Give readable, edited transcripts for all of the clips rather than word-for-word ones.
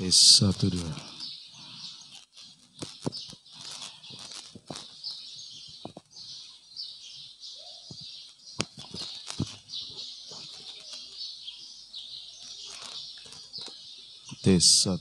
Tes 1 2. Tes 1.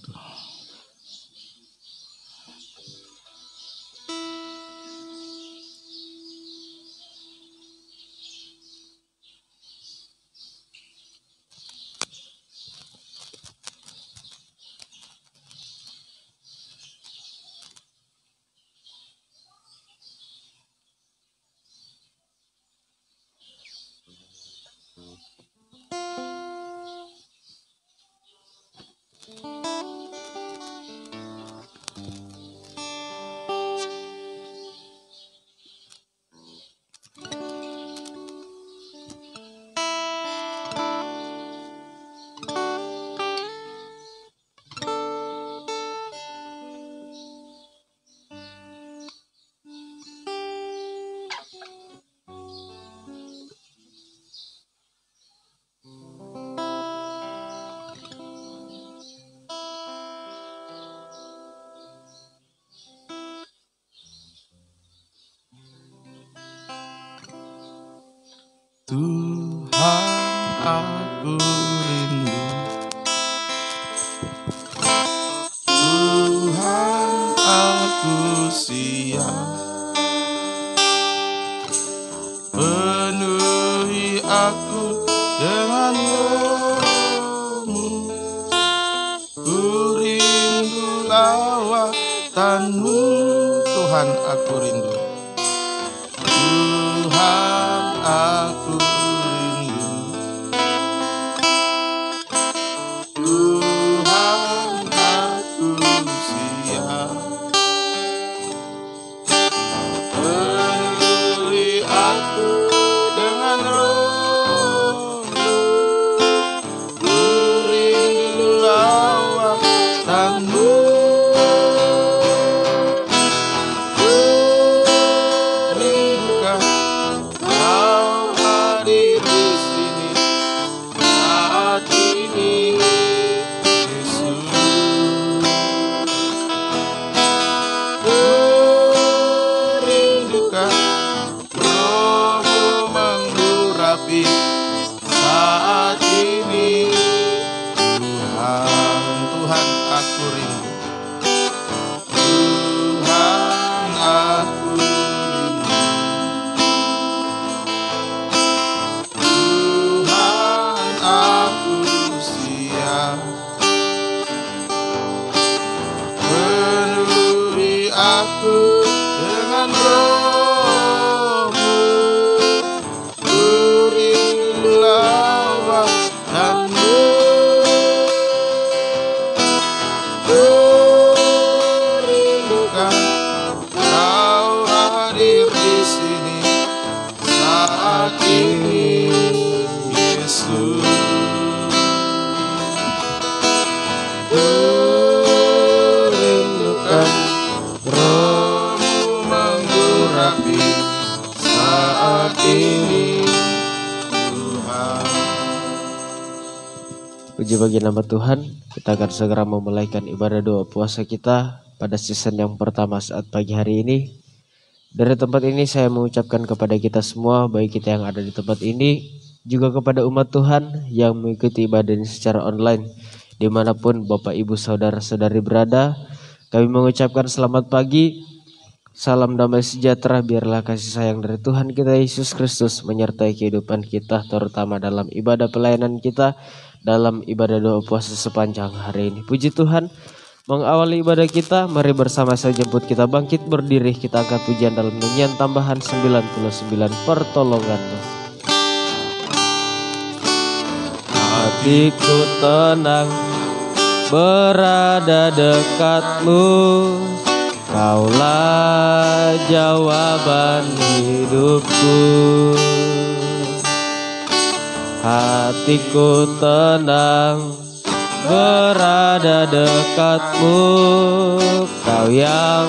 Tuhan, aku rindu. Tuhan, aku siap. Penuhi aku dengan roh-Mu. Ku rindu lawatan-Mu. Tuhan, aku rindu. Tuhan, aku rindu. Tuhan, aku siap. Penuhi aku dengan roh-Mu. Ku rindu lawatan-Mu. Saat ini Tuhan, aku rindu. Tuhan, aku rindu. Tuhan, aku siap. Penuhi aku dengan roh-Mu. Lawatan-Mu. Ku rindukan Kau hadir di sini saat ini, Yesus. Ku rindukan Roh-Mu menggurapi saat ini. Puji bagi nama Tuhan, kita akan segera memulaikan ibadah doa puasa kita pada season yang pertama saat pagi hari ini. Dari tempat ini saya mengucapkan kepada kita semua, baik kita yang ada di tempat ini, juga kepada umat Tuhan yang mengikuti ibadah ini secara online, dimanapun Bapak Ibu Saudara-saudari berada. Kami mengucapkan selamat pagi, salam damai sejahtera, biarlah kasih sayang dari Tuhan kita Yesus Kristus menyertai kehidupan kita, terutama dalam ibadah pelayanan kita, dalam ibadah doa puasa sepanjang hari ini. Puji Tuhan, mengawali ibadah kita, mari bersama saya jemput kita bangkit berdiri, kita angkat pujian dalam nyanyian tambahan 99 pertolongan-Mu. Hatiku tenang berada dekat-Mu, Kaulah jawaban hidupku. Hatiku tenang berada dekat-Mu, Kau yang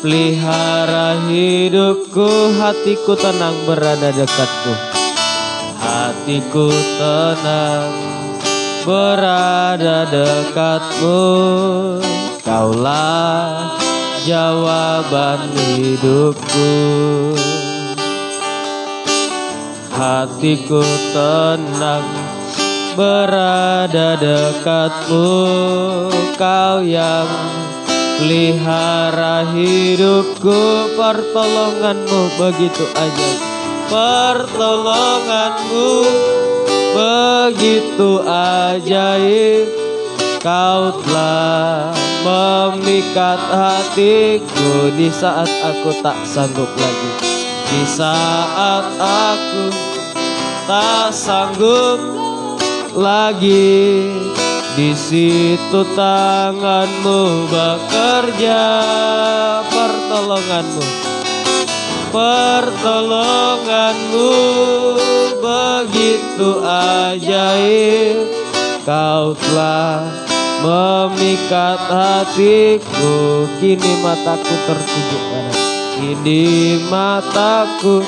pelihara hidupku. Hatiku tenang berada dekat-Mu. Hatiku tenang berada dekatmu. Kaulah jawaban hidupku. Hatiku tenang berada dekatmu. Kau yang pelihara hidupku. Pertolonganmu begitu ajaib. Pertolonganmu begitu ajaib. Kau telah memikat hatiku di saat aku tak sanggup lagi. Di saat aku tak sanggup lagi, di situ tanganmu bekerja. Pertolonganmu begitu ajaib. Kau telah memikat hatiku. Kini mataku tertuju padamu. Kini mataku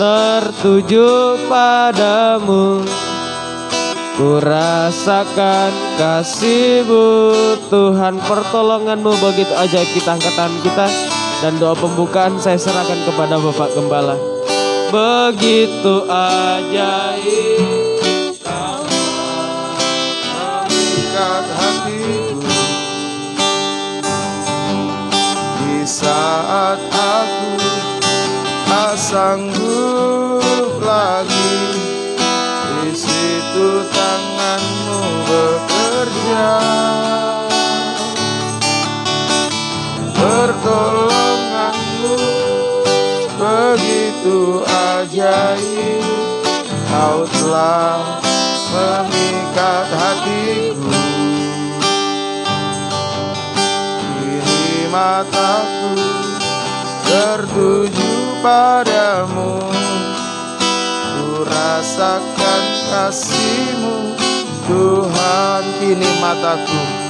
tertuju padamu. Ku rasakan kasih-Mu Tuhan. Pertolongan-Mu begitu ajaib. Kita angkat tangan kita dan doa pembukaan saya serahkan kepada Bapak Gembala. Begitu ajaib Kau memikat hatiku. Di saat aku tak sanggup lagi, di situ tangan-Mu bekerja. Pertolongan-Mu begitu ajaib. Kau telah memikat hatiku. Kini mataku tertuju padamu. Ku rasakan kasih-Mu Tuhan. Kini mataku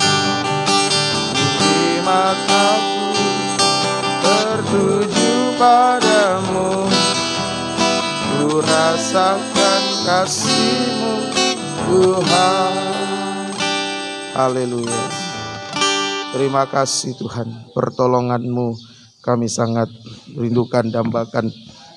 tertuju padamu. Ku rasakan kasih-Mu Tuhan. Haleluya. Terima kasih Tuhan. Pertolongan-Mu kami sangat rindukan, dambakan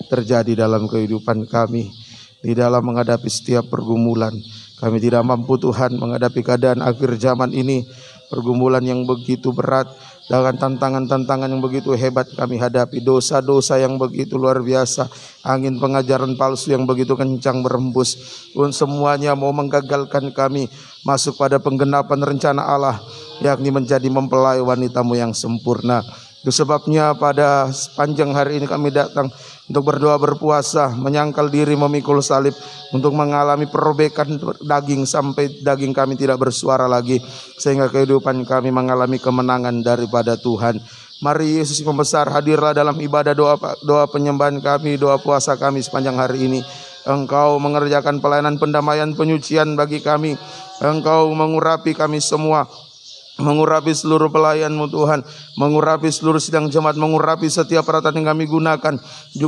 terjadi dalam kehidupan kami. Di dalam menghadapi setiap pergumulan, kami tidak mampu Tuhan menghadapi keadaan akhir zaman ini. Pergumulan yang begitu berat, dengan tantangan-tantangan yang begitu hebat kami hadapi, dosa-dosa yang begitu luar biasa, angin pengajaran palsu yang begitu kencang berembus, pun semuanya mau menggagalkan kami masuk pada penggenapan rencana Allah, yakni menjadi mempelai wanita-Mu yang sempurna. Itu sebabnya pada sepanjang hari ini kami datang untuk berdoa, berpuasa, menyangkal diri, memikul salib, untuk mengalami perobekan daging sampai daging kami tidak bersuara lagi, sehingga kehidupan kami mengalami kemenangan daripada Tuhan. Mari Yesus yang besar, hadirlah dalam ibadah doa penyembahan kami, doa puasa kami sepanjang hari ini. Engkau mengerjakan pelayanan pendamaian, penyucian bagi kami. Engkau mengurapi kami semua, mengurapi seluruh pelayan-Mu Tuhan, mengurapi seluruh sidang jemaat, mengurapi setiap peralatan yang kami gunakan,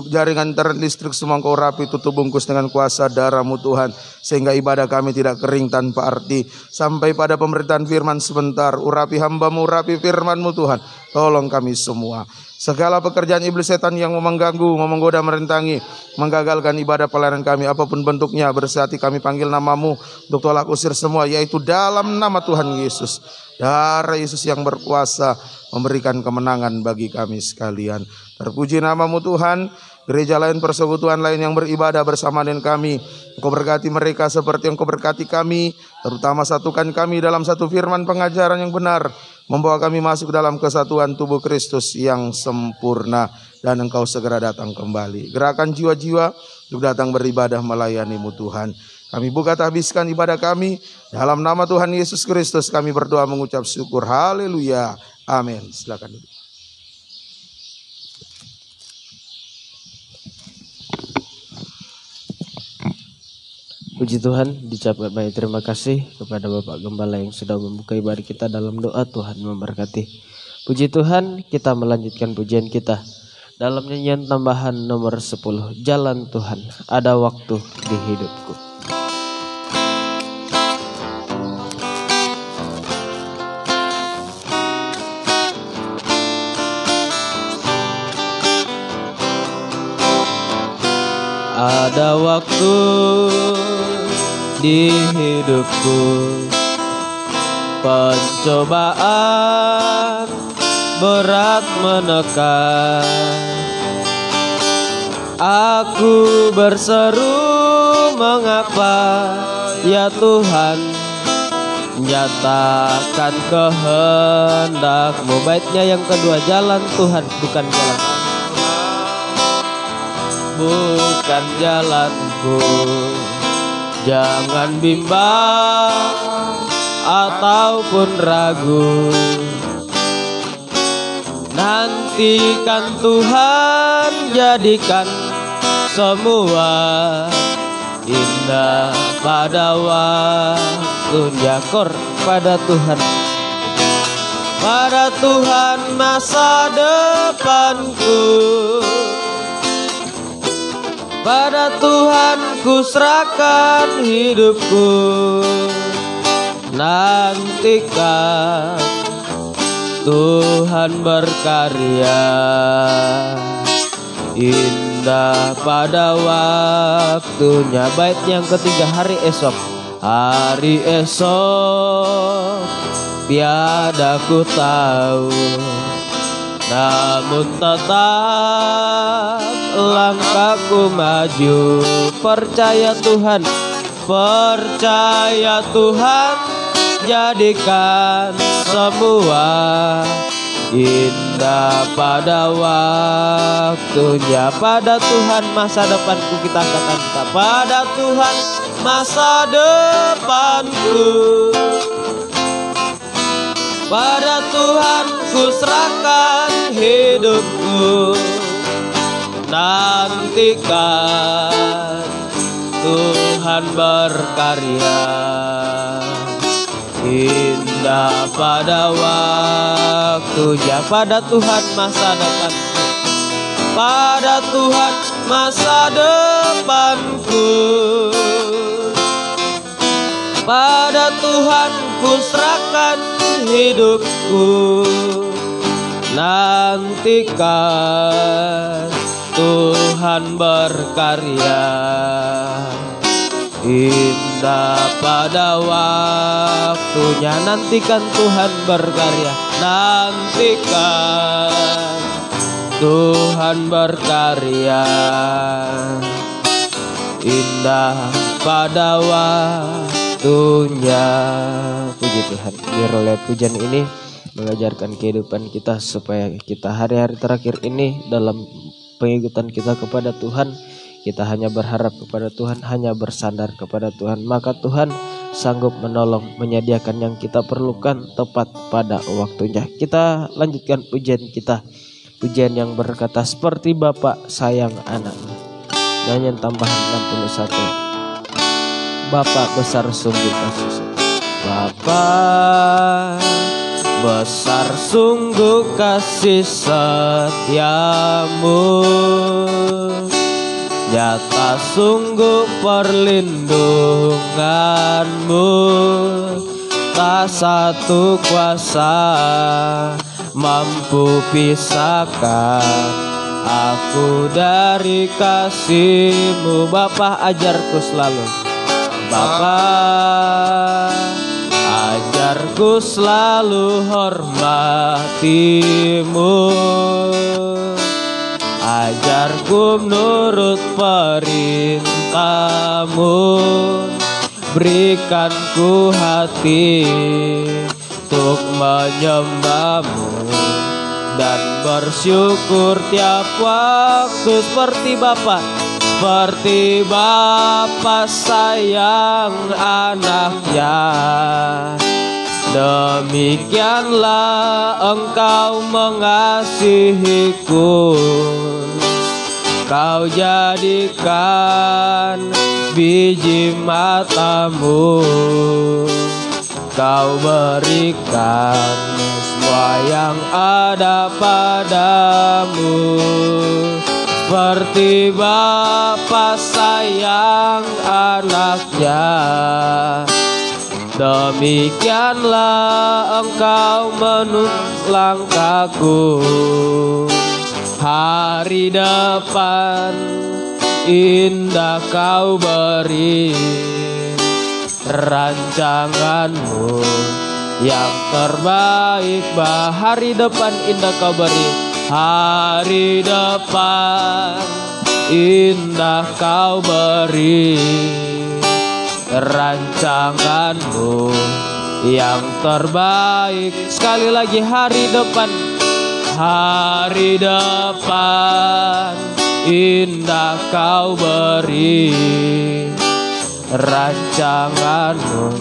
jaringan internet, listrik, semua Engkau urapi, tutup bungkus dengan kuasa darah-Mu Tuhan, sehingga ibadah kami tidak kering tanpa arti. Sampai pada pemberitaan firman sebentar, urapi hamba-Mu, urapi firman-Mu Tuhan, tolong kami semua. Segala pekerjaan iblis setan yang mau mengganggu, mau menggoda, merintangi, menggagalkan ibadah pelayanan kami, apapun bentuknya, bersihati kami panggil nama-Mu untuk tolak usir semua, yaitu dalam nama Tuhan Yesus. Darah Yesus yang berkuasa memberikan kemenangan bagi kami sekalian. Terpuji nama-Mu Tuhan. Gereja lain, persekutuan lain yang beribadah bersama dengan kami, Engkau berkati mereka seperti Engkau berkati kami. Terutama satukan kami dalam satu firman pengajaran yang benar, membawa kami masuk dalam kesatuan tubuh Kristus yang sempurna. Dan Engkau segera datang kembali. Gerakan jiwa-jiwa untuk datang beribadah melayani-Mu Tuhan. Kami buka habiskan ibadah kami. Dalam nama Tuhan Yesus Kristus kami berdoa mengucap syukur. Haleluya. Amin. Silakan duduk. Puji Tuhan, diucapkan banyak terima kasih kepada Bapak Gembala yang sudah membuka ibadah kita dalam doa. Tuhan memberkati. Puji Tuhan, kita melanjutkan pujian kita dalam nyanyian tambahan nomor 10, Jalan Tuhan, ada waktu di hidupku. Ada waktu di hidupku, pencobaan berat menekan. Aku berseru, mengapa ya Tuhan, nyatakan kehendak-Mu. Baitnya yang kedua, jalan Tuhan bukan jalan, bukan jalanku. Jangan bimbang ataupun ragu, nantikan Tuhan, jadikan semua indah pada waktunya. Kor pada Tuhan, pada Tuhan masa depanku, pada Tuhan ku serahkan hidupku. Nantikan Tuhan berkarya, indah pada waktunya. Bait yang ketiga, hari esok. Hari esok tiada ku tahu, namun tetap langkahku maju. Percaya Tuhan, percaya Tuhan, jadikan semua indah pada waktunya. Pada Tuhan masa depanku, kita katakan kita. Pada Tuhan masa depanku, pada Tuhan ku serahkan hidupku. Nantikan Tuhan berkarya, indah pada waktunya. Pada Tuhan masa depanku, pada Tuhan masa depanku, pada Tuhan ku serahkan hidupku. Nantikan Tuhan berkarya, indah pada waktunya. Nantikan Tuhan berkarya, nantikan Tuhan berkarya, indah pada waktunya. Puji Tuhan, biar oleh pujian ini mengajarkan kehidupan kita, supaya kita hari-hari terakhir ini dalam pengikutan kita kepada Tuhan, kita hanya berharap kepada Tuhan, hanya bersandar kepada Tuhan, maka Tuhan sanggup menolong, menyediakan yang kita perlukan tepat pada waktunya. Kita lanjutkan pujian kita, pujian yang berkata, seperti Bapak sayang anaknya. Nyanyian tambahan 61. Bapak besar sungguh kasih, Bapak besar sungguh kasih setiamu, nyata sungguh perlindunganmu. Tak satu kuasa mampu pisahkan aku dari kasih-Mu. Bapa ajarku selalu, Bapa ajarku selalu hormati-Mu, ajarku menurut perintah-Mu, berikan ku hati untuk menyembah-Mu dan bersyukur tiap waktu. Seperti Bapa, seperti Bapa sayang anaknya, demikianlah Engkau mengasihiku. Kau jadikan biji mata-Mu, Kau berikan semua yang ada padamu. Seperti Bapa sayang anaknya, demikianlah Engkau menuntun langkahku. Hari depan indah kau beri rancanganmu yang terbaik. Hari depan indah kau beri, hari depan indah kau beri rancanganmu yang terbaik. Sekali lagi, hari depan indah kau beri rancanganmu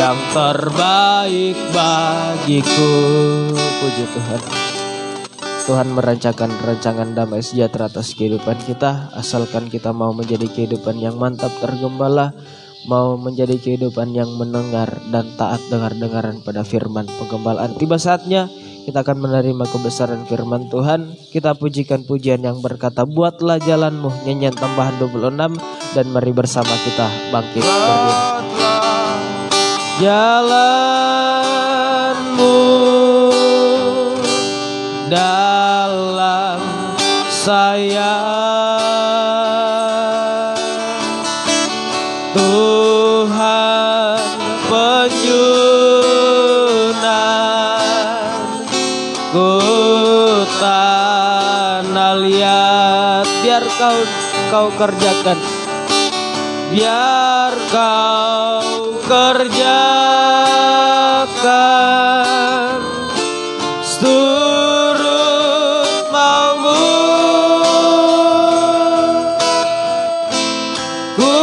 yang terbaik bagiku. Puji Tuhan. Tuhan merancangkan rancangan damai sejahtera atas kehidupan kita, asalkan kita mau menjadi kehidupan yang mantap tergembala, mau menjadi kehidupan yang mendengar dan taat dengar-dengaran pada firman penggembalaan. Tiba saatnya kita akan menerima kebesaran firman Tuhan. Kita pujikan pujian yang berkata, buatlah jalanmu, nyanyian tambahan 26, dan mari bersama kita bangkit berdiri. Jalanmu dalam saya, Tuhan penjunan ku tanah liat. Biar kau kerjakan, biar kau kerjakan seturut maumu. Ku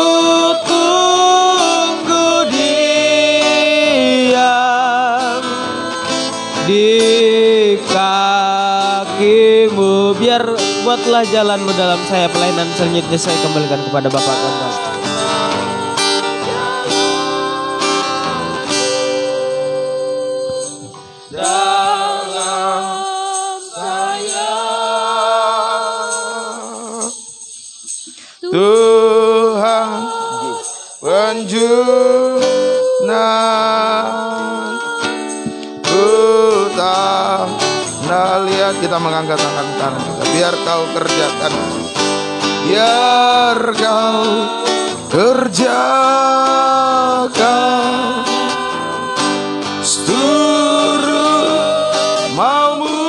tunggu diam di kakimu. Biar buatlah jalanmu dalam saya. Pelayanan selanjutnya saya kembalikan kepada Bapak Gembala. Tuhan penjunan ku tanah liat. Kita mengangkat tangan kanan kita. Biar kau kerjakan, biar kau kerjakan seturut maumu.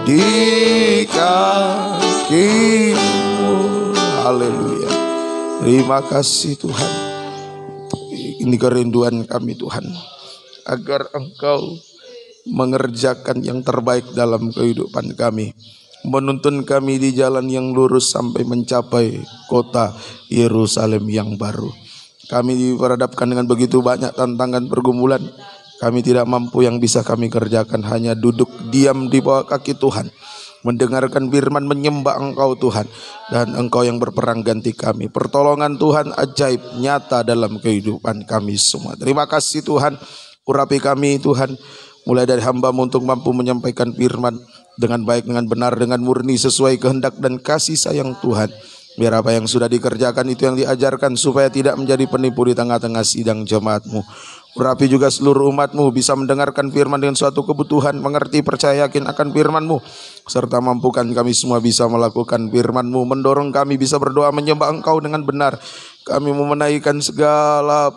Di kakimu. Haleluya. Terima kasih Tuhan. Ini kerinduan kami Tuhan, agar Engkau mengerjakan yang terbaik dalam kehidupan kami, menuntun kami di jalan yang lurus sampai mencapai kota Yerusalem yang baru. Kami diperhadapkan dengan begitu banyak tantangan pergumulan. Kami tidak mampu yang bisa kami kerjakan, hanya duduk diam di bawah kaki Tuhan, mendengarkan firman, menyembah Engkau Tuhan, dan Engkau yang berperang ganti kami. Pertolongan Tuhan ajaib nyata dalam kehidupan kami semua. Terima kasih Tuhan. Urapi kami Tuhan, mulai dari hamba-Mu untuk mampu menyampaikan firman dengan baik, dengan benar, dengan murni, sesuai kehendak dan kasih sayang Tuhan. Biar apa yang sudah dikerjakan itu yang diajarkan, supaya tidak menjadi penipu di tengah-tengah sidang jemaat-Mu. Urapi juga seluruh umat-Mu bisa mendengarkan firman dengan suatu kebutuhan, mengerti, percaya, yakin akan firman-Mu, serta mampukan kami semua bisa melakukan firman-Mu, mendorong kami bisa berdoa menyembah Engkau dengan benar. Kami memenaikkan segala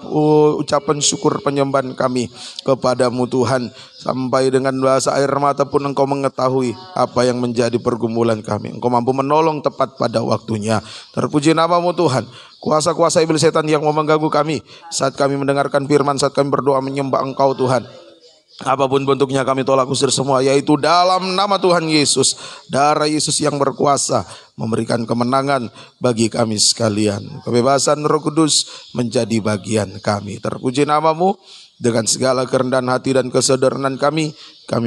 ucapan syukur penyembahan kami kepadamu Tuhan, sampai dengan bahasa air mata pun Engkau mengetahui apa yang menjadi pergumulan kami. Engkau mampu menolong tepat pada waktunya. Terpuji nama-Mu Tuhan. Kuasa-kuasa iblis setan yang mau mengganggu kami saat kami mendengarkan firman, saat kami berdoa menyembah Engkau Tuhan, apapun bentuknya kami tolak usir semua, yaitu dalam nama Tuhan Yesus. Darah Yesus yang berkuasa memberikan kemenangan bagi kami sekalian. Kebebasan Roh Kudus menjadi bagian kami. Terpuji nama-Mu. Dengan segala kerendahan hati dan kesederhanaan kami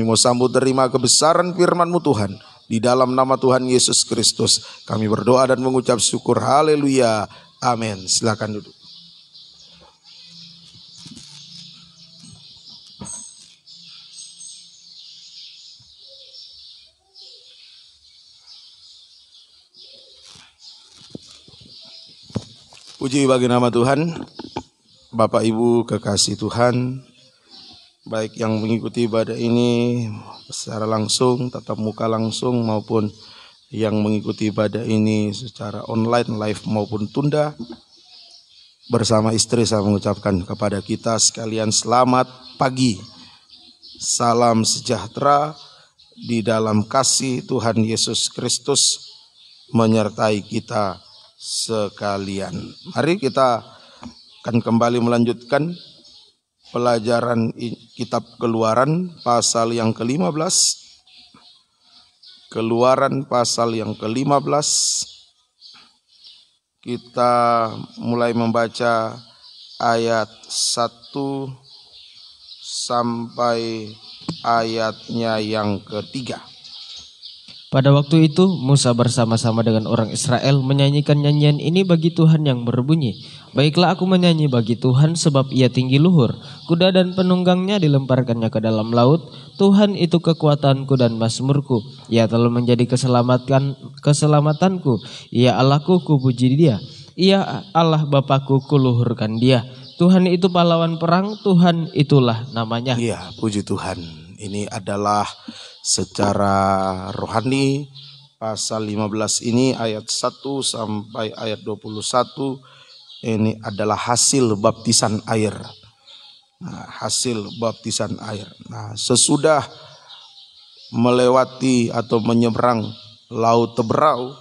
mau sambut terima kebesaran firman-Mu Tuhan. Di dalam nama Tuhan Yesus Kristus kami berdoa dan mengucap syukur. Haleluya. Amin. Silakan duduk. Puji bagi nama Tuhan. Bapak Ibu kekasih Tuhan, baik yang mengikuti ibadah ini secara langsung, tatap muka langsung, maupun yang mengikuti ibadah ini secara online, live maupun tunda, bersama istri saya mengucapkan kepada kita sekalian selamat pagi. Salam sejahtera di dalam kasih Tuhan Yesus Kristus menyertai kita sekalian. Mari kita akan kembali melanjutkan pelajaran kitab Keluaran pasal yang ke-15. Keluaran pasal yang ke-15. Kita mulai membaca ayat 1 sampai ayatnya yang ketiga. Pada waktu itu Musa bersama-sama dengan orang Israel menyanyikan nyanyian ini bagi Tuhan yang berbunyi, "Baiklah aku menyanyi bagi Tuhan sebab ia tinggi luhur. Kuda dan penunggangnya dilemparkannya ke dalam laut. Tuhan itu kekuatanku dan mazmurku. Ia telah menjadi keselamatanku. Ia Allahku, kupuji dia. Ia Allah Bapakku, kuluhurkan dia. Tuhan itu pahlawan perang, Tuhan itulah namanya." Iya, puji Tuhan. Ini adalah secara rohani pasal 15 ini ayat 1 sampai ayat 21 ini adalah hasil baptisan air. Nah, hasil baptisan air. Nah, sesudah melewati atau menyeberang laut Teberau,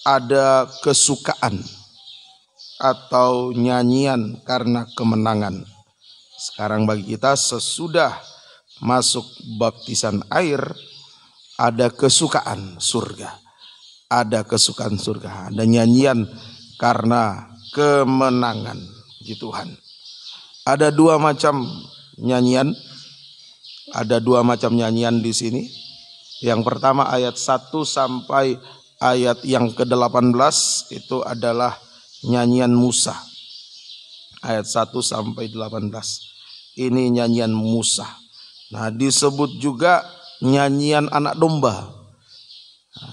ada kesukaan atau nyanyian karena kemenangan. Sekarang bagi kita sesudah masuk baptisan air, ada kesukaan surga. Ada kesukaan surga. Ada nyanyian karena kemenangan. Puji Tuhan. Ada dua macam nyanyian. Ada dua macam nyanyian di sini. Yang pertama ayat 1 sampai ayat yang ke-18 itu adalah nyanyian Musa. Ayat 1 sampai 18. Ini nyanyian Musa. Nah, disebut juga nyanyian anak domba.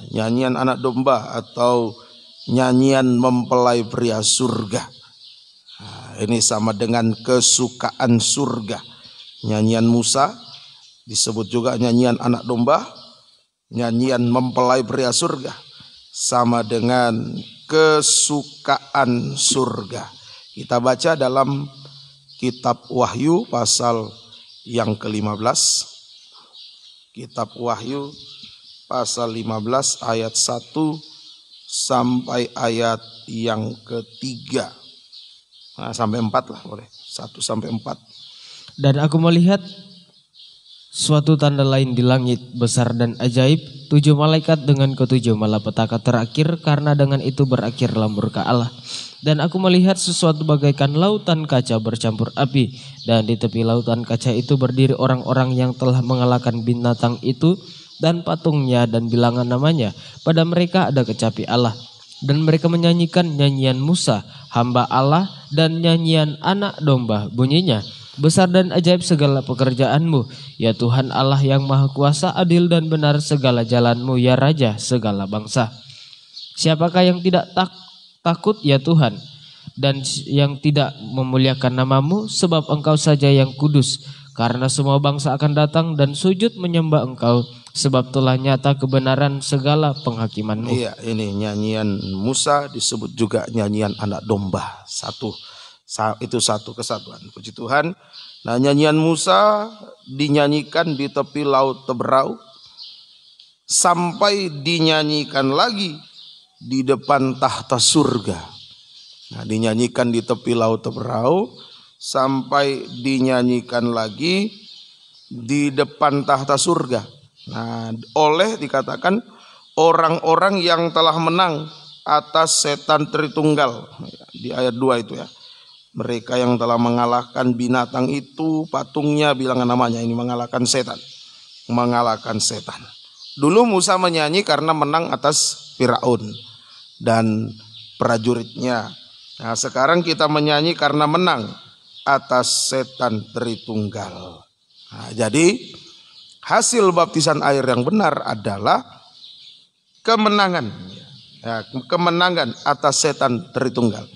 Nyanyian anak domba atau nyanyian mempelai pria surga. Nah, ini sama dengan kesukaan surga. Nyanyian Musa disebut juga nyanyian anak domba. Nyanyian mempelai pria surga sama dengan kesukaan surga. Kita baca dalam kitab Wahyu pasal yang ke-15. Kitab Wahyu pasal 15 ayat 1 sampai ayat yang ketiga. Nah, sampai 4 lah boleh. 1 sampai 4. Dan aku melihat suatu tanda lain di langit besar dan ajaib, 7 malaikat dengan ke-7 malapetaka terakhir, karena dengan itu berakhirlah murka Allah. Dan aku melihat sesuatu bagaikan lautan kaca bercampur api, dan di tepi lautan kaca itu berdiri orang-orang yang telah mengalahkan binatang itu dan patungnya dan bilangan namanya. Pada mereka ada kecapi Allah, dan mereka menyanyikan nyanyian Musa, hamba Allah, dan nyanyian anak domba. Bunyinya, "Besar dan ajaib segala pekerjaanmu, ya Tuhan Allah yang maha kuasa, adil dan benar segala jalanmu, ya Raja segala bangsa. Siapakah yang tidak takut ya Tuhan, dan yang tidak memuliakan namamu, sebab engkau saja yang kudus. Karena semua bangsa akan datang dan sujud menyembah engkau, sebab telah nyata kebenaran segala penghakimanmu." Iya, ini nyanyian Musa disebut juga nyanyian anak domba. Itu satu kesatuan. Puji Tuhan. Nah, nyanyian Musa dinyanyikan di tepi laut Teberau, sampai dinyanyikan lagi di depan tahta surga. Nah, dinyanyikan di tepi laut Teberau, sampai dinyanyikan lagi di depan tahta surga. Nah, oleh dikatakan orang-orang yang telah menang atas setan Tritunggal. Di ayat 2 itu ya. Mereka yang telah mengalahkan binatang itu, patungnya, bilangan namanya, ini mengalahkan setan. Mengalahkan setan. Dulu Musa menyanyi karena menang atas Firaun dan prajuritnya. Nah, sekarang kita menyanyi karena menang atas setan Tritunggal. Nah, jadi hasil baptisan air yang benar adalah kemenangan. Ya, kemenangan atas setan Tritunggal.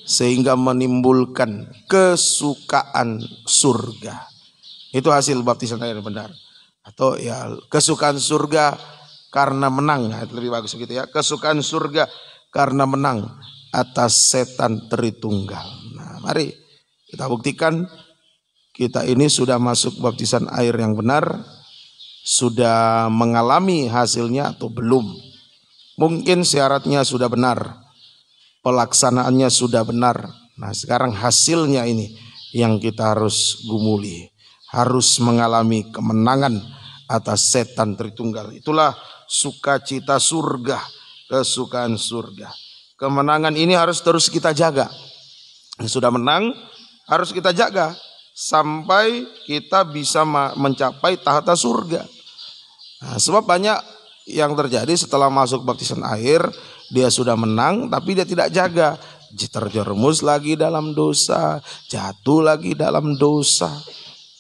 sehingga menimbulkan kesukaan surga. Itu hasil baptisan air benar. Atau ya kesukaan surga karena menang, nah, lebih bagus gitu ya. Kesukaan surga karena menang atas setan Tritunggal. Nah, mari kita buktikan kita ini sudah masuk baptisan air yang benar, sudah mengalami hasilnya atau belum. Mungkin syaratnya sudah benar, pelaksanaannya sudah benar. Nah, sekarang hasilnya ini yang kita harus gumuli. Harus mengalami kemenangan atas setan Tritunggal. Itulah sukacita surga, kesukaan surga. Kemenangan ini harus terus kita jaga. Sudah menang, harus kita jaga sampai kita bisa mencapai tahta surga. Nah, sebab banyak yang terjadi setelah masuk baptisan air, dia sudah menang tapi dia tidak jaga. Terjerumus lagi dalam dosa, jatuh lagi dalam dosa.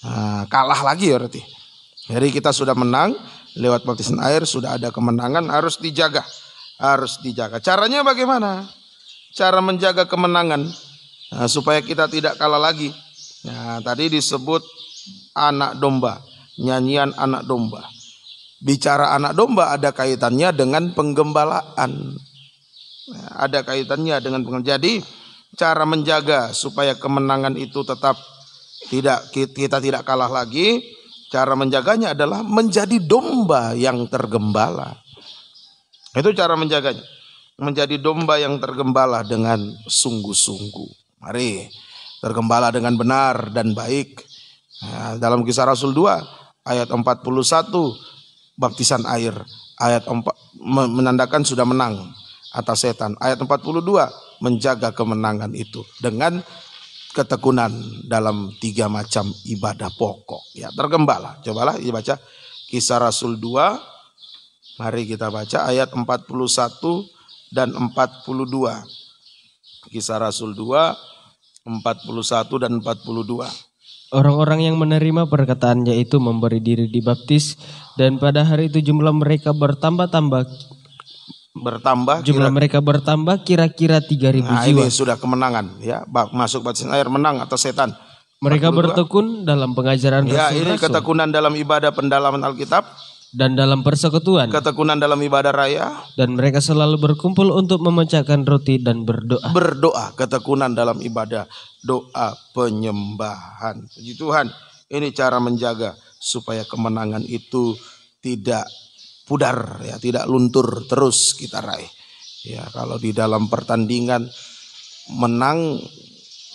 Nah, kalah lagi ya berarti. Jadi kita sudah menang lewat baptisan air, sudah ada kemenangan, harus dijaga. Harus dijaga. Caranya bagaimana? Cara menjaga kemenangan supaya kita tidak kalah lagi. Nah, tadi disebut anak domba, nyanyian anak domba. Bicara anak domba ada kaitannya dengan penggembalaan. Nah, ada kaitannya dengan penggembalaan. Jadi cara menjaga supaya kemenangan itu tetap kita tidak kalah lagi, cara menjaganya adalah menjadi domba yang tergembala. Itu cara menjaganya. Menjadi domba yang tergembala dengan sungguh-sungguh. Mari tergembala dengan benar dan baik. Nah, dalam Kisah Rasul 2 ayat 41 baptisan air, ayat 4 menandakan sudah menang atas setan. Ayat 42 menjaga kemenangan itu dengan ketekunan dalam 3 macam ibadah pokok. Ya, tergembala. Cobalah dibaca Kisah Rasul 2. Mari kita baca ayat 41 dan 42. Kisah Rasul 2 41 dan 42. Orang-orang yang menerima perkataannya itu memberi diri dibaptis, dan pada hari itu jumlah mereka bertambah kira-kira 3.000 nah, jiwa. Ini sudah kemenangan ya, masuk baptisan air, menang atas setan. Mereka bertekun dalam pengajaran ya, rasul-rasul. Ini ketekunan dalam ibadah pendalaman Alkitab dan dalam persekutuan. Ketekunan dalam ibadah raya. Dan mereka selalu berkumpul untuk memecahkan roti dan berdoa. Berdoa, ketekunan dalam ibadah, doa penyembahan. Puji Tuhan, ini cara menjaga supaya kemenangan itu tidak pudar, ya, tidak luntur, terus kita raih. Ya, kalau di dalam pertandingan menang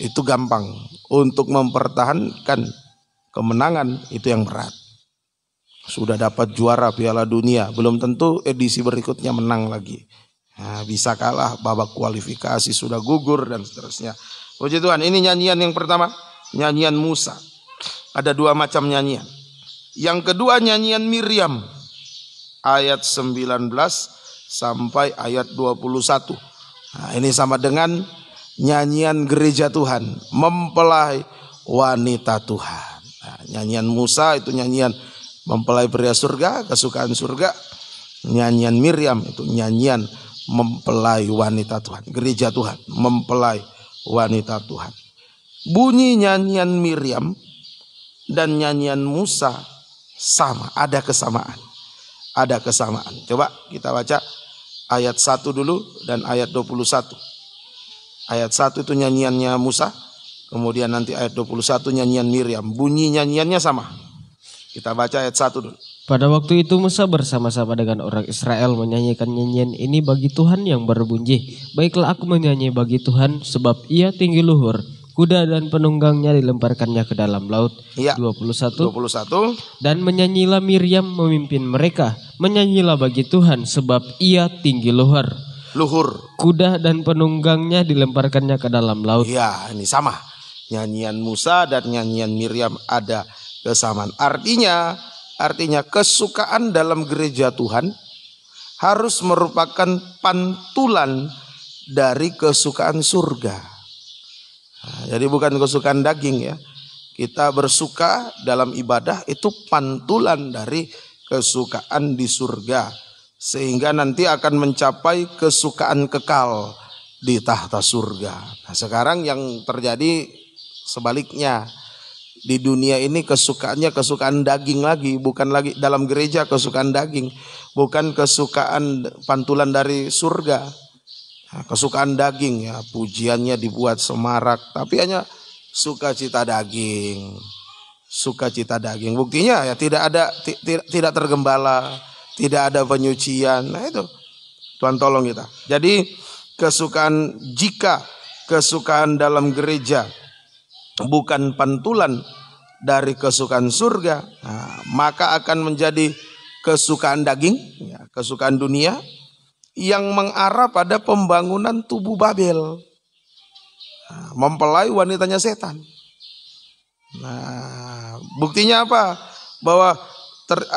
itu gampang, untuk mempertahankan kemenangan itu yang berat. Sudah dapat juara Piala Dunia, belum tentu edisi berikutnya menang lagi. Nah, bisa kalah, babak kualifikasi sudah gugur dan seterusnya. Puji Tuhan, ini nyanyian yang pertama, nyanyian Musa. Ada 2 macam nyanyian. Yang kedua nyanyian Miriam. Ayat 19 sampai ayat 21. Nah, ini sama dengan nyanyian gereja Tuhan, mempelai wanita Tuhan. Nah, nyanyian Musa itu nyanyian mempelai pria surga, kesukaan surga. Nyanyian Miriam itu nyanyian mempelai wanita Tuhan, gereja Tuhan, mempelai wanita Tuhan. Bunyi nyanyian Miriam dan nyanyian Musa sama, ada kesamaan. Ada kesamaan. Coba kita baca ayat 1 dulu dan ayat 21. Ayat 1 itu nyanyiannya Musa, kemudian nanti ayat 21 nyanyian Miriam. Bunyi nyanyiannya sama. Kita baca ayat 1 dulu. Pada waktu itu Musa bersama-sama dengan orang Israel menyanyikan nyanyian ini bagi Tuhan yang berbunyi, baiklah aku menyanyi bagi Tuhan sebab ia tinggi luhur. Kuda dan penunggangnya dilemparkannya ke dalam laut. Ya, 21. Dan menyanyilah Miriam memimpin mereka. Menyanyilah bagi Tuhan sebab ia tinggi luhur. Kuda dan penunggangnya dilemparkannya ke dalam laut. Ya, ini sama. Nyanyian Musa dan nyanyian Miriam ada kesamaan. Artinya kesukaan dalam gereja Tuhan harus merupakan pantulan dari kesukaan surga. Nah, jadi bukan kesukaan daging ya. Kita bersuka dalam ibadah itu pantulan dari kesukaan di surga. Sehingga nanti akan mencapai kesukaan kekal di tahta surga. Nah, sekarang yang terjadi sebaliknya. Di dunia ini kesukaannya kesukaan daging lagi, bukan lagi dalam gereja kesukaan daging, bukan kesukaan pantulan dari surga. Nah, kesukaan daging ya, pujiannya dibuat semarak, tapi hanya sukacita daging. Sukacita daging. Buktinya ya tidak tergembala, tidak ada penyucian. Nah itu Tuhan tolong kita. Jadi jika kesukaan dalam gereja bukan pantulan dari kesukaan surga, nah, maka akan menjadi kesukaan daging, ya, kesukaan dunia yang mengarah pada pembangunan tubuh Babel, nah, mempelai wanitanya setan. Nah, buktinya apa? Bahwa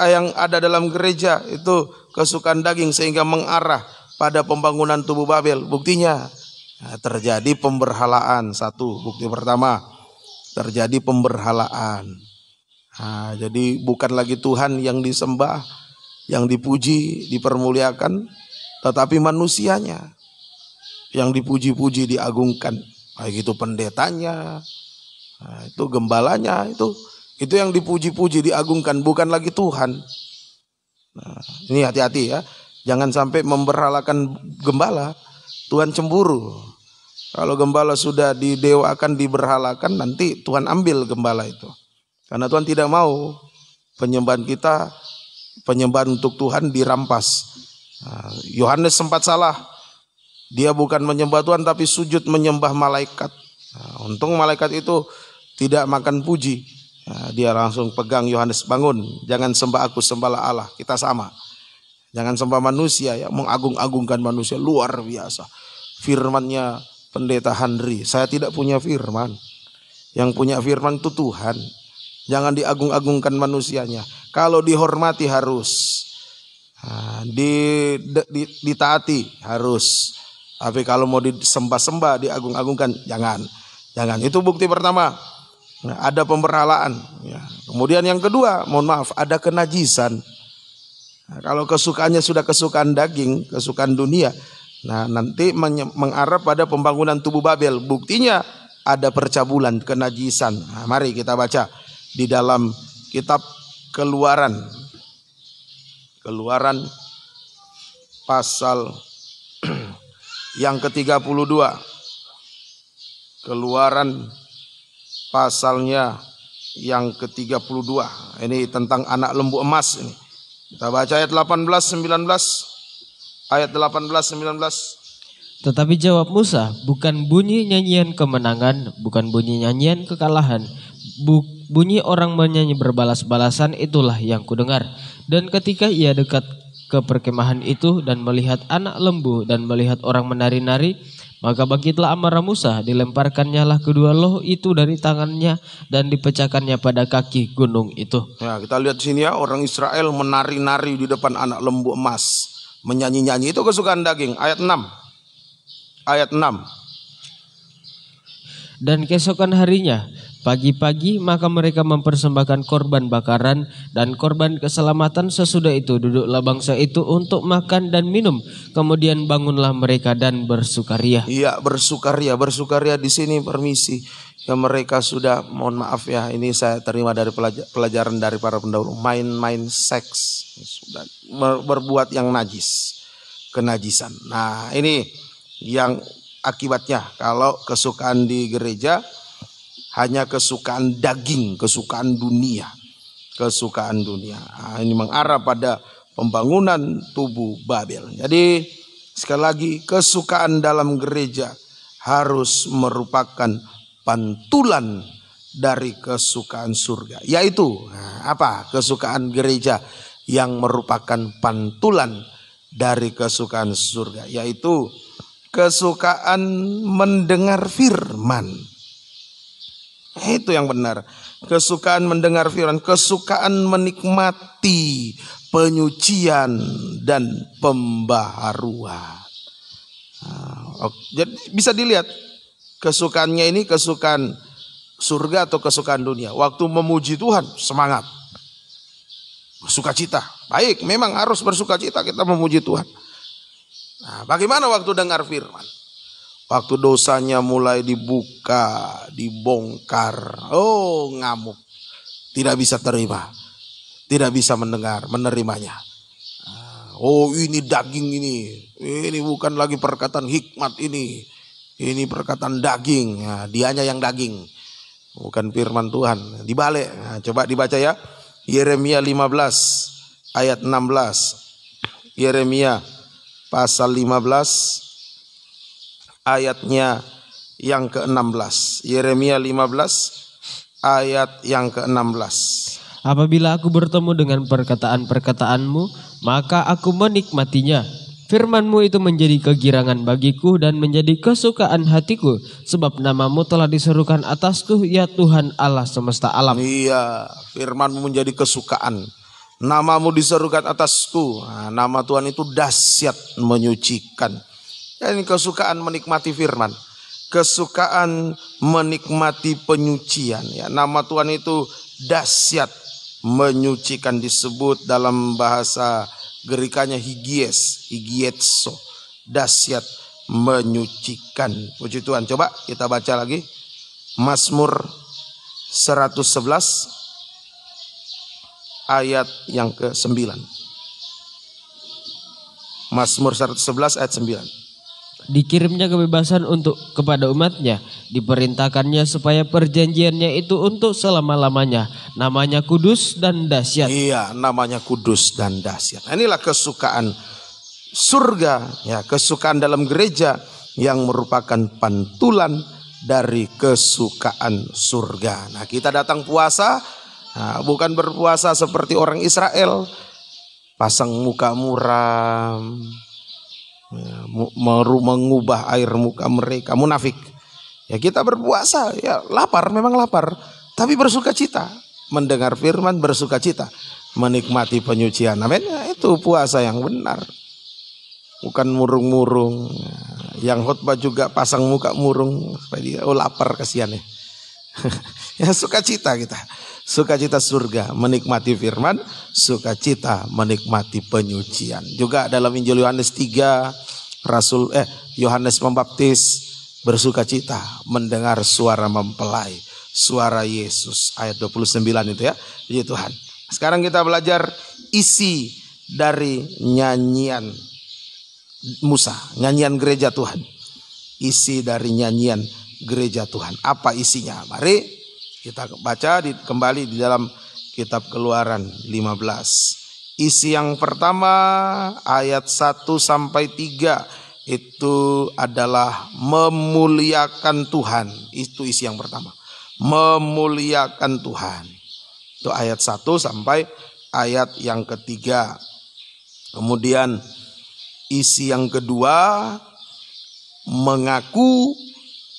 yang ada dalam gereja itu kesukaan daging sehingga mengarah pada pembangunan tubuh Babel. Buktinya terjadi pemberhalaan. Satu, bukti pertama. Terjadi pemberhalaan. Nah, jadi bukan lagi Tuhan yang disembah, yang dipuji, dipermuliakan, tetapi manusianya yang dipuji-puji, diagungkan. Baik itu pendetanya, nah, itu gembalanya, itu yang dipuji-puji, diagungkan, bukan lagi Tuhan. Nah, ini hati-hati ya, jangan sampai memberhalakan gembala. Tuhan cemburu. Kalau gembala sudah didewakan, diberhalakan, nanti Tuhan ambil gembala itu. Karena Tuhan tidak mau penyembahan kita, penyembahan untuk Tuhan dirampas. Yohanes sempat salah. Dia bukan menyembah Tuhan tapi sujud menyembah malaikat. Untung malaikat itu tidak makan puji. Dia langsung pegang Yohanes, bangun, jangan sembah aku, sembahlah Allah, kita sama. Jangan sembah manusia ya, mengagung-agungkan manusia luar biasa. Firman-Nya Pendeta Henry, saya tidak punya firman. Yang punya firman itu Tuhan. Jangan diagung-agungkan manusianya. Kalau dihormati harus, ditaati harus. Tapi kalau mau disembah-sembah, diagung-agungkan, jangan. Itu bukti pertama. Ada pemberhalaan. Kemudian yang kedua, mohon maaf, ada kenajisan. Kalau kesukaannya sudah kesukaan daging, kesukaan dunia, nah nanti mengarah pada pembangunan tubuh Babel. Buktinya ada percabulan, kenajisan. Nah, mari kita baca di dalam kitab Keluaran. Keluaran pasal yang ke-32. Keluaran pasalnya yang ke-32. Ini tentang anak lembu emas ini. Kita baca ayat 18-19. Ayat 18-19. Tetapi jawab Musa, bukan bunyi nyanyian kemenangan, bukan bunyi nyanyian kekalahan, bunyi orang menyanyi berbalas-balasan itulah yang kudengar. Dan ketika ia dekat ke perkemahan itu dan melihat anak lembu dan melihat orang menari-nari, maka bangkitlah amarah Musa, dilemparkannya lah kedua loh itu dari tangannya dan dipecahkannya pada kaki gunung itu. Ya, kita lihat sini ya, orang Israel menari-nari di depan anak lembu emas. Menyanyi-nyanyi, itu kesukaan daging. Ayat 6. Ayat 6. Dan keesokan harinya, pagi-pagi maka mereka mempersembahkan korban bakaran dan korban keselamatan. Sesudah itu duduklah bangsa itu untuk makan dan minum. Kemudian bangunlah mereka dan bersukaria. Iya, bersukaria. Bersukaria di sini permisi. Ya mereka sudah, mohon maaf ya, ini saya terima dari pelajaran dari para pendahulu, main-main seks, sudah berbuat yang najis, kenajisan. Nah ini yang akibatnya kalau kesukaan di gereja hanya kesukaan daging, kesukaan dunia. Nah, ini mengarah pada pembangunan tubuh Babel. Jadi sekali lagi, kesukaan dalam gereja harus merupakan pantulan dari kesukaan surga. Yaitu apa? Kesukaan gereja yang merupakan pantulan dari kesukaan surga. Yaitu kesukaan mendengar firman. Itu yang benar. Kesukaan mendengar firman. Kesukaan menikmati penyucian dan pembaharuan. Jadi bisa dilihat. Kesukaannya ini kesukaan surga atau kesukaan dunia. Waktu memuji Tuhan, semangat. Bersukacita. Baik, memang harus bersukacita kita memuji Tuhan. Nah, bagaimana waktu dengar firman? Waktu dosanya mulai dibuka, dibongkar, oh ngamuk. Tidak bisa terima, tidak bisa menerimanya. Oh ini daging ini bukan lagi perkataan hikmat ini perkataan daging. Nah, dianya yang daging, bukan firman Tuhan. Dibalik, nah, coba dibaca ya. Yeremia 15 ayat 16. Yeremia pasal 15 ayatnya yang ke-16. Yeremia 15 ayat yang ke-16. Apabila aku bertemu dengan perkataan-perkataanmu, maka aku menikmatinya. Firman-Mu itu menjadi kegirangan bagiku dan menjadi kesukaan hatiku, sebab namamu telah diserukan atasku, ya Tuhan Allah semesta alam. Iya, firman-Mu menjadi kesukaan. Namamu diserukan atasku. Nah, nama Tuhan itu dahsyat, menyucikan. Ini kesukaan menikmati firman, kesukaan menikmati penyucian. Ya, nama Tuhan itu dahsyat, menyucikan, disebut dalam bahasa Gerikanya higietso, dahsyat, menyucikan. Puji Tuhan. Coba kita baca lagi Mazmur 111 ayat yang ke-9. Mazmur 111 ayat 9. Dikirimnya kebebasan kepada umatnya, diperintahkannya supaya perjanjiannya itu untuk selama-lamanya. Namanya kudus dan dahsyat. Iya, namanya kudus dan dahsyat. Nah, inilah kesukaan surga, ya, kesukaan dalam gereja yang merupakan pantulan dari kesukaan surga. Nah, kita datang puasa, nah, bukan berpuasa seperti orang Israel, pasang muka muram, mengubah air muka mereka, munafik. Ya, kita berpuasa, ya lapar, memang lapar, tapi bersuka cita, mendengar firman, bersuka cita, menikmati penyucian. Amin. Ya, itu puasa yang benar, bukan murung-murung. Yang khotbah juga pasang muka murung supaya dia lapar, kasihan ya. Ya, sukacita kita, sukacita surga, menikmati firman, sukacita menikmati penyucian. Juga dalam Injil Yohanes 3, Yohanes Pembaptis bersukacita mendengar suara mempelai, suara Yesus, ayat 29 itu ya. Puji Tuhan. Sekarang kita belajar isi dari nyanyian Musa, nyanyian gereja Tuhan. Isi dari nyanyian gereja Tuhan. Apa isinya? Mari kita baca kembali di dalam kitab Keluaran 15. Isi yang pertama ayat 1 sampai 3 itu adalah memuliakan Tuhan. Itu isi yang pertama. Memuliakan Tuhan. Itu ayat 1 sampai ayat yang ketiga. Kemudian isi yang kedua, mengaku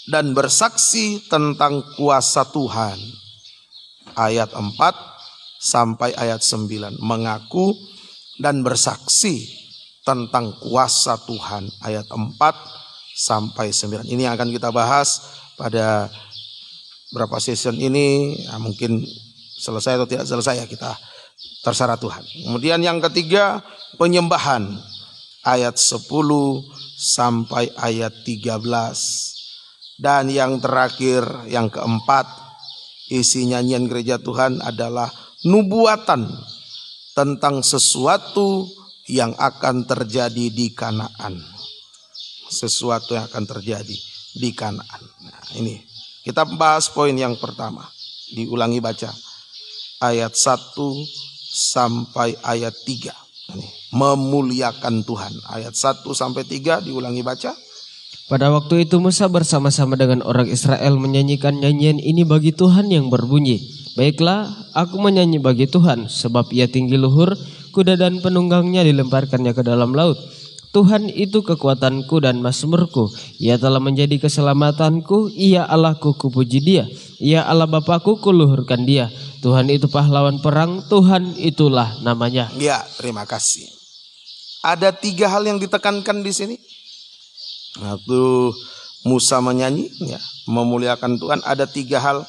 dan bersaksi tentang kuasa Tuhan. Ayat 4 sampai ayat 9. Mengaku dan bersaksi tentang kuasa Tuhan. Ayat 4 sampai 9. Ini yang akan kita bahas pada berapa session ini. Nah, mungkin selesai atau tidak selesai ya, kita terserah Tuhan. Kemudian yang ketiga, penyembahan. Ayat 10 sampai ayat 13. Dan yang terakhir, yang keempat, isi nyanyian gereja Tuhan adalah nubuatan tentang sesuatu yang akan terjadi di Kanaan. Sesuatu yang akan terjadi di Kanaan. Nah, ini kita bahas poin yang pertama. Diulangi baca. Ayat 1 sampai ayat 3. Ini, memuliakan Tuhan. Ayat 1 sampai 3 diulangi baca. Pada waktu itu Musa bersama-sama dengan orang Israel menyanyikan nyanyian ini bagi Tuhan yang berbunyi, baiklah, aku menyanyi bagi Tuhan, sebab ia tinggi luhur, kuda dan penunggangnya dilemparkannya ke dalam laut. Tuhan itu kekuatanku dan mazmurku, ia telah menjadi keselamatanku, ia Allahku, kupuji dia, ia Allah Bapakku, kuluhurkan dia. Tuhan itu pahlawan perang, Tuhan itulah namanya. Ya, terima kasih. Ada 3 hal yang ditekankan di sini. Waktu Musa menyanyi, ya, memuliakan Tuhan, ada 3 hal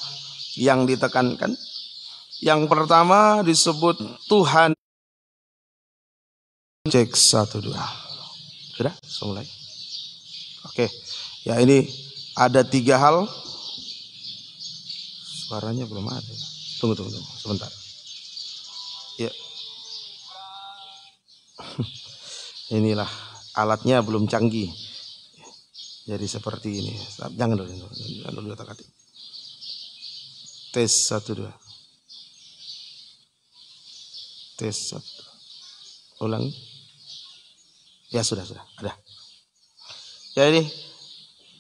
yang ditekankan. Yang pertama disebut Tuhan. Cek 1, 2. Sudah? Mulai. Oke. Ya, ini ada 3 hal. Suaranya belum ada. Tunggu sebentar. Ya. Inilah alatnya belum canggih. Jadi seperti ini. Jangan dulu otak-atik. Tes 1 2. Tes 1. Ulang. Ya sudah ada. Jadi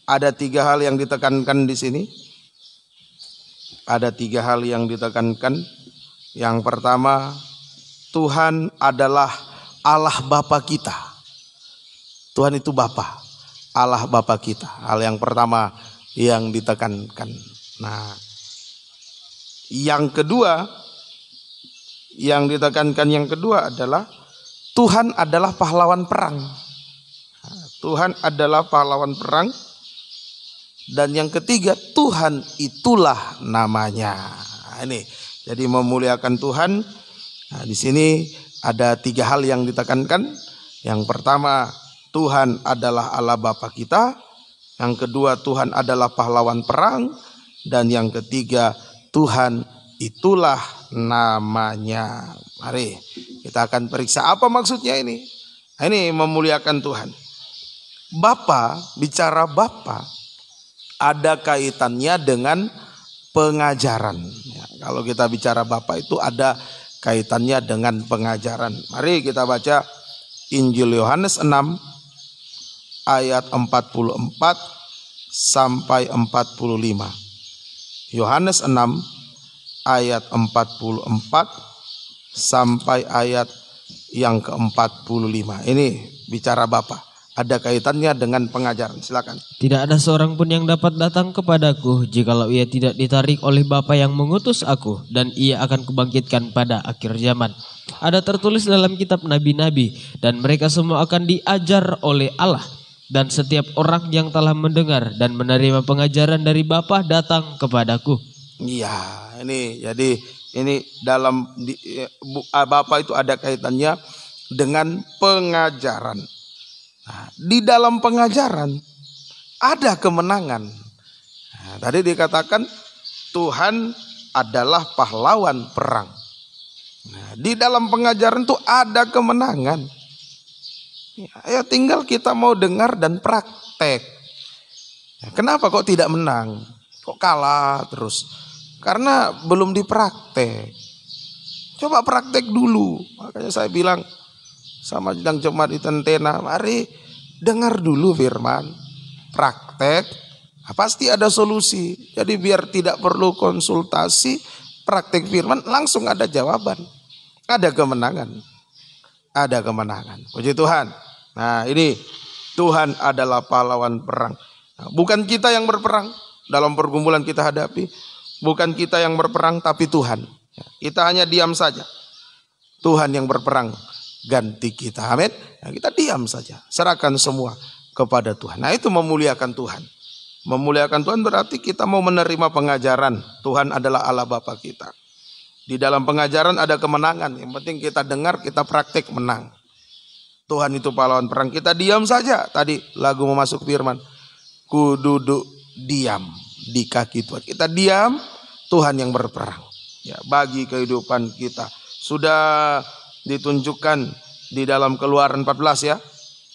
ada 3 hal yang ditekankan di sini. Ada 3 hal yang ditekankan. Yang pertama, Tuhan adalah Allah Bapa kita. Tuhan itu Bapa, Allah Bapa kita. Hal yang pertama yang ditekankan. Nah, yang kedua yang ditekankan adalah Tuhan adalah pahlawan perang. Tuhan adalah pahlawan perang. Dan yang ketiga, Tuhan itulah namanya. Nah, ini jadi memuliakan Tuhan. Nah, di sini ada 3 hal yang ditekankan. Yang pertama, Tuhan adalah Allah Bapa kita. Yang kedua, Tuhan adalah pahlawan perang. Dan yang ketiga, Tuhan itulah namanya. Mari kita akan periksa apa maksudnya ini. Ini memuliakan Tuhan. Bapa, bicara Bapa, ada kaitannya dengan pengajaran. Ya, kalau kita bicara Bapa itu ada kaitannya dengan pengajaran. Mari kita baca Injil Yohanes 6 ayat 44 sampai 45. Yohanes 6 ayat 44 sampai ayat yang ke-45. Ini bicara Bapa. Ada kaitannya dengan pengajaran. Silakan. Tidak ada seorang pun yang dapat datang kepadaku jikalau ia tidak ditarik oleh Bapa yang mengutus aku, dan ia akan kubangkitkan pada akhir zaman. Ada tertulis dalam kitab nabi-nabi, dan mereka semua akan diajar oleh Allah. Dan setiap orang yang telah mendengar dan menerima pengajaran dari Bapa datang kepadaku. Iya, ini jadi ini dalam Bapa itu ada kaitannya dengan pengajaran. Nah, di dalam pengajaran ada kemenangan. Nah, tadi dikatakan Tuhan adalah pahlawan perang. Nah, di dalam pengajaran itu ada kemenangan. Ya, tinggal kita mau dengar dan praktek. Ya, kenapa kok tidak menang? Kok kalah terus? Karena belum dipraktek. Coba praktek dulu. Makanya saya bilang sama sidang jemaat di Tentena, mari dengar dulu firman, praktek, pasti ada solusi. Jadi biar tidak perlu konsultasi, praktek firman langsung ada jawaban, ada kemenangan, ada kemenangan. Puji Tuhan. Nah, ini Tuhan adalah pahlawan perang. Nah, bukan kita yang berperang dalam pergumulan kita hadapi, bukan kita yang berperang, tapi Tuhan. Kita hanya diam saja. Tuhan yang berperang ganti kita. Amin. Nah, kita diam saja. Serahkan semua kepada Tuhan. Nah, itu memuliakan Tuhan. Memuliakan Tuhan berarti kita mau menerima pengajaran. Tuhan adalah Allah Bapa kita. Di dalam pengajaran ada kemenangan. Yang penting kita dengar, kita praktek, menang. Tuhan itu pahlawan perang. Kita diam saja. Tadi lagu memasuk firman. Ku duduk diam di kaki Tuhan. Kita diam, Tuhan yang berperang. Ya, bagi kehidupan kita. Sudah ditunjukkan di dalam Keluaran 14 ya.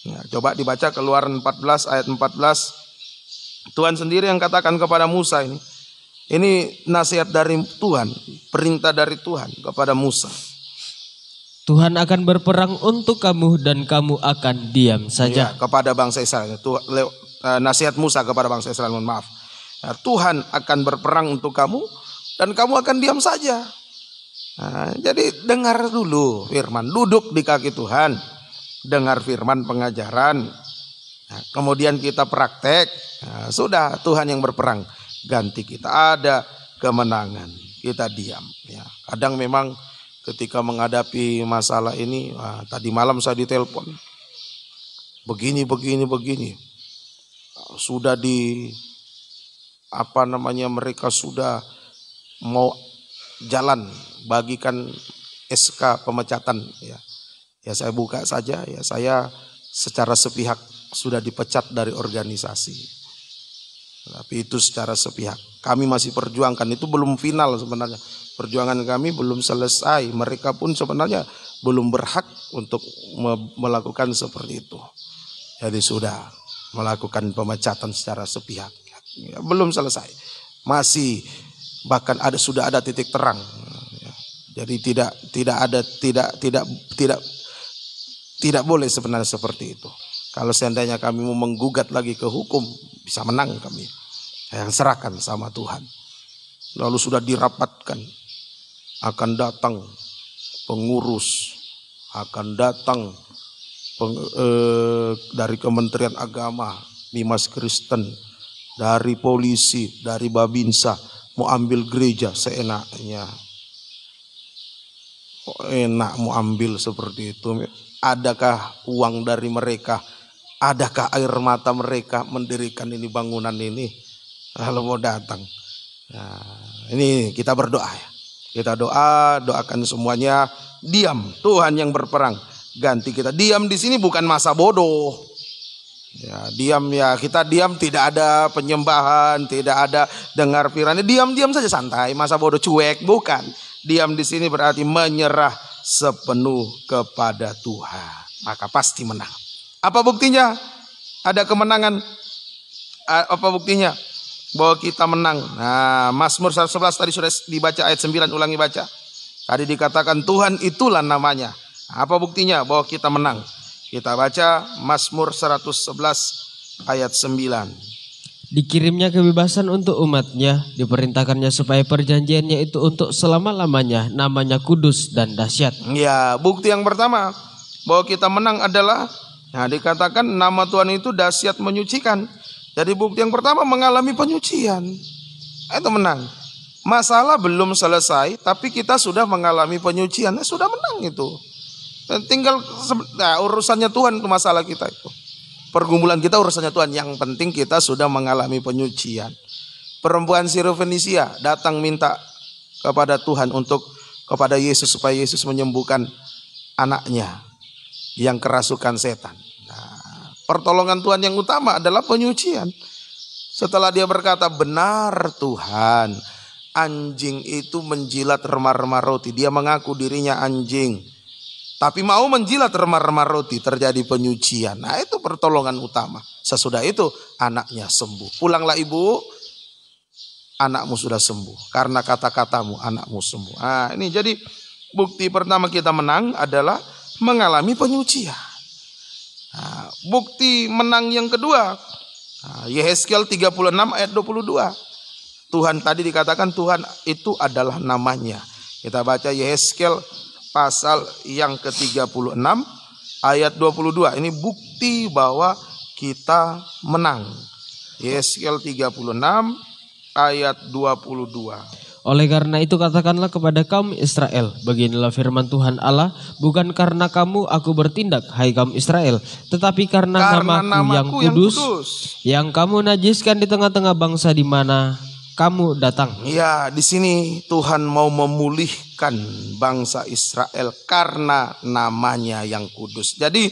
Ya, coba dibaca Keluaran 14 ayat 14. Tuhan sendiri yang katakan kepada Musa ini. Ini nasihat dari Tuhan, perintah dari Tuhan kepada Musa. Tuhan akan berperang untuk kamu dan kamu akan diam saja. Ya, kepada bangsa Israel. Nasihat Musa kepada bangsa Israel, mohon maaf. Ya, Tuhan akan berperang untuk kamu dan kamu akan diam saja. Nah, jadi dengar dulu firman, duduk di kaki Tuhan, dengar firman pengajaran, nah, kemudian kita praktek, nah, sudah Tuhan yang berperang, ganti kita, ada kemenangan, kita diam. Ya, kadang memang ketika menghadapi masalah ini, tadi malam saya ditelepon, begini, sudah mereka sudah mau jalan bagikan SK pemecatan ya. Ya saya buka saja ya, saya secara sepihak sudah dipecat dari organisasi. Tapi itu secara sepihak. Kami masih perjuangkan, itu belum final sebenarnya. Perjuangan kami belum selesai. Mereka pun sebenarnya belum berhak untuk melakukan seperti itu. Jadi sudah melakukan pemecatan secara sepihak. Ya, belum selesai. Masih bahkan sudah ada titik terang. Jadi tidak boleh sebenarnya seperti itu. Kalau seandainya kami mau menggugat lagi ke hukum, bisa menang kami. Yang serahkan sama Tuhan. Lalu sudah dirapatkan, akan datang pengurus, akan datang dari Kementerian Agama, Bimas Kristen, dari polisi, dari Babinsa, mau ambil gereja seenaknya. Enak mau ambil seperti itu. Adakah uang dari mereka? Adakah air mata mereka mendirikan ini bangunan ini? Lalu mau datang. Nah, ini kita berdoa ya. Kita doakan semuanya. Diam, Tuhan yang berperang. Ganti kita diam di sini bukan masa bodoh. Ya, diam ya, kita diam, tidak ada penyembahan, tidak ada dengar firman. Diam-diam saja santai, masa bodoh cuek, bukan. Diam di sini berarti menyerah sepenuh kepada Tuhan. Maka pasti menang. Apa buktinya? Ada kemenangan. Apa buktinya? Bahwa kita menang. Nah, Mazmur 111 tadi sudah dibaca ayat 9, ulangi baca. Tadi dikatakan Tuhan itulah namanya. Apa buktinya bahwa kita menang? Kita baca Mazmur 111 ayat 9. Dikirimnya kebebasan untuk umatnya, diperintahkannya supaya perjanjiannya itu untuk selama-lamanya, namanya kudus dan dahsyat. Ya, bukti yang pertama bahwa kita menang adalah, nah dikatakan nama Tuhan itu dahsyat menyucikan. Jadi bukti yang pertama mengalami penyucian. Itu menang. Masalah belum selesai, tapi kita sudah mengalami penyucian. Sudah menang itu. Tinggal urusannya Tuhan itu masalah kita itu. Pergumulan kita urusannya Tuhan. Yang penting kita sudah mengalami penyucian. Perempuan Sirofenisia datang minta kepada Tuhan kepada Yesus supaya Yesus menyembuhkan anaknya yang kerasukan setan. Nah, pertolongan Tuhan yang utama adalah penyucian. Setelah dia berkata, benar Tuhan, anjing itu menjilat remah-remah roti. Dia mengaku dirinya anjing, tapi mau menjilat remah-remah roti, terjadi penyucian. Nah, itu pertolongan utama. Sesudah itu anaknya sembuh. Pulanglah ibu, anakmu sudah sembuh. Karena kata-katamu anakmu sembuh. Nah, ini jadi bukti pertama kita menang adalah mengalami penyucian. Nah, bukti menang yang kedua, Yehezkiel 36 ayat 22. Tuhan tadi dikatakan Tuhan itu adalah namanya. Kita baca Yehezkiel pasal yang ke-36 ayat 22. Ini bukti bahwa kita menang. Yehezkiel 36 ayat 22. Oleh karena itu katakanlah kepada kaum Israel, beginilah firman Tuhan Allah, bukan karena kamu aku bertindak, hai kaum Israel, tetapi karena namaku yang kudus, yang kamu najiskan di tengah-tengah bangsa di mana kamu datang. Ya, di sini Tuhan mau memulihkan bangsa Israel karena namanya yang kudus. Jadi